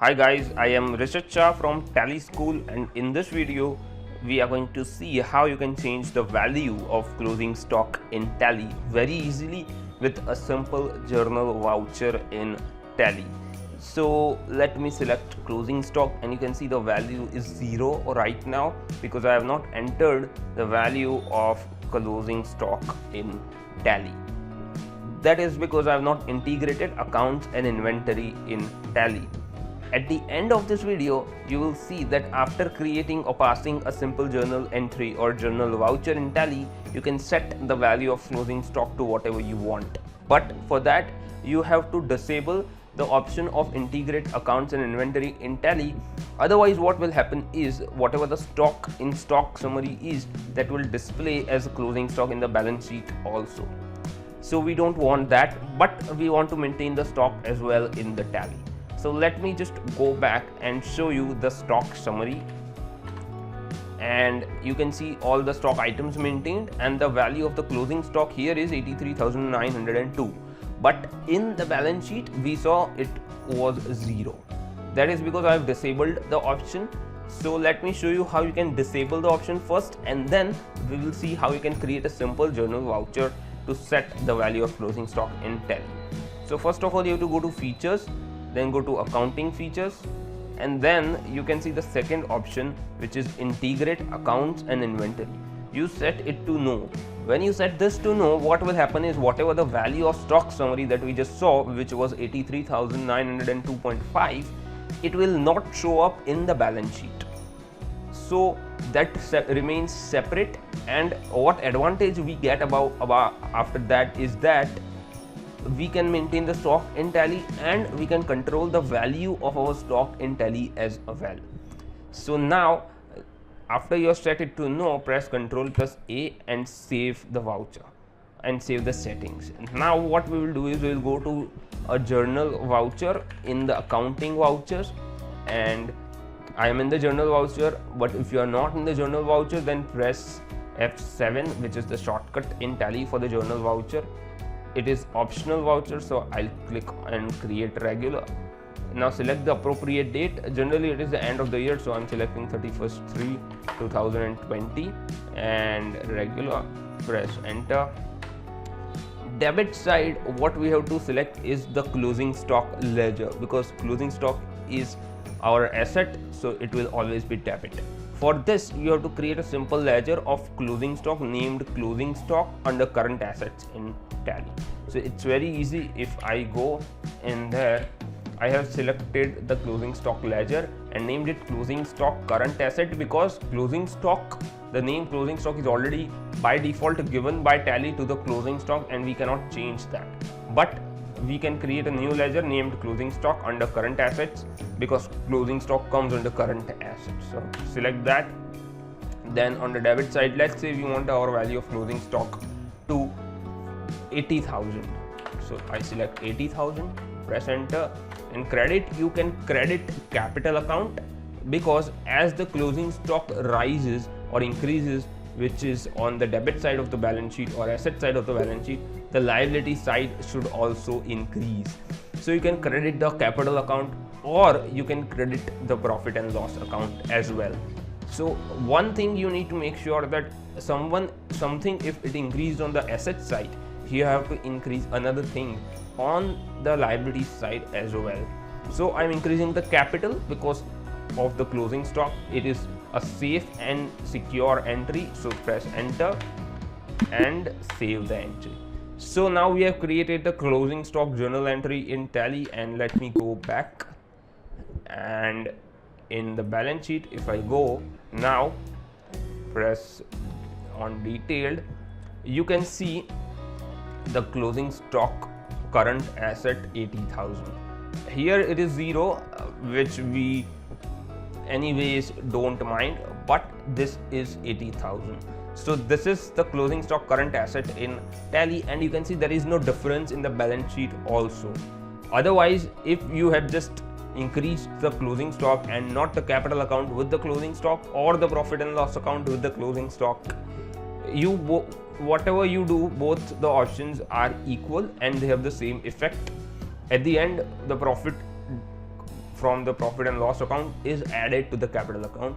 Hi guys, I am Rishit Shah from Tally School, and in this video we are going to see how you can change the value of closing stock in Tally very easily with a simple journal voucher in Tally. So let me select closing stock, and you can see the value is 0 right now because I have not entered the value of closing stock in Tally. That is because I have not integrated accounts and inventory in Tally. At the end of this video, you will see that after creating or passing a simple journal entry or journal voucher in Tally, you can set the value of closing stock to whatever you want. But for that, you have to disable the option of integrate accounts and inventory in Tally. Otherwise, what will happen is whatever the stock in stock summary is, that will display as a closing stock in the balance sheet also. So we don't want that, but we want to maintain the stock as well in the Tally. So let me just go back and show you the stock summary, and you can see all the stock items maintained, and the value of the closing stock here is 83,902, but in the balance sheet we saw it was 0. That is because I have disabled the option. So let me show you how you can disable the option first, and then we will see how you can create a simple journal voucher to set the value of closing stock in Tally. So first of all, you have to go to features, then go to accounting features, and then you can see the second option, which is integrate accounts and inventory. You set it to no. When you set this to no, what will happen is whatever the value of stock summary that we just saw, which was 83,902.5, it will not show up in the balance sheet. So that remains separate, and what advantage we get about after that is that we can maintain the stock in Tally, and we can control the value of our stock in Tally as well. So now after you have set it to no, press Ctrl+A and save the voucher and save the settings. Now what we will do is we will go to a journal voucher in the accounting vouchers, and I am in the journal voucher, but if you are not in the journal voucher, then press F7, which is the shortcut in Tally for the journal voucher. It is optional voucher, so I'll click and create regular. Now select the appropriate date. Generally it is the end of the year, so I'm selecting 31st/3/2020 and regular. Press enter. Debit side, what we have to select is the closing stock ledger, because closing stock is our asset, so it will always be debit. For this, you have to create a simple ledger of closing stock named closing stock under current assets in Tally. So it's very easy. If I go in there, I have selected the closing stock ledger and named it closing stock current asset, because closing stock, the name closing stock is already by default given by Tally to the closing stock, and we cannot change that. But we can create a new ledger named closing stock under current assets, because closing stock comes under current assets. So select that. Then on the debit side, let's say we want our value of closing stock to 80,000. So I select 80,000, press enter. In credit, you can credit capital account, because as the closing stock rises or increases, which is on the debit side of the balance sheet or asset side of the balance sheet, the liability side should also increase. So you can credit the capital account, or you can credit the profit and loss account as well. So one thing you need to make sure that something if it increased on the asset side, you have to increase another thing on the liability side as well. So I'm increasing the capital because of the closing stock. It is a safe and secure entry, so press enter and save the entry. So now we have created the closing stock journal entry in Tally, and let me go back, and in the balance sheet, if I go now, press on detailed, you can see the closing stock current asset 80,000. Here it is 0, which we anyways don't mind, but this is 80,000. So this is the closing stock current asset in Tally, and you can see there is no difference in the balance sheet also. Otherwise, if you have just increased the closing stock and not the capital account with the closing stock, or the profit and loss account with the closing stock, whatever you do, both the options are equal and they have the same effect. At the end, the profit from the profit and loss account is added to the capital account.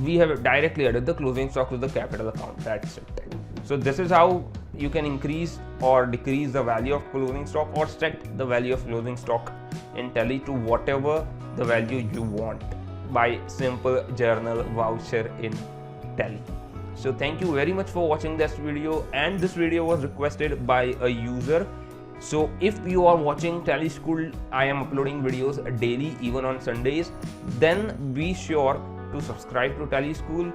We have directly added the closing stock to the capital account. That's it. So this is how you can increase or decrease the value of closing stock or set the value of closing stock in Tally to whatever the value you want by simple journal voucher in Tally. So thank you very much for watching this video, and this video was requested by a user. So if you are watching Tally School, I am uploading videos daily, even on Sundays. Then be sure to subscribe to Tally School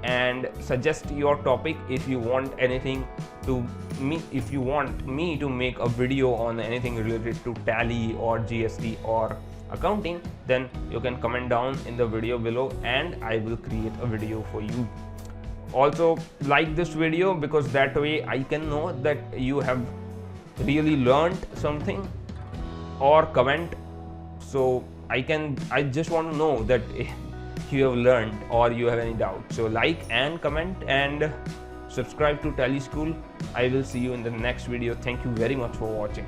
and suggest your topic if you want anything to me. If you want me to make a video on anything related to Tally or GST or accounting, then you can comment down in the video below and I will create a video for you. Also like this video, because that way I can know that you have really learned something, or comment, so I just want to know that you have learned or you have any doubt. So like and comment and subscribe to Tally School. I will see you in the next video. Thank you very much for watching.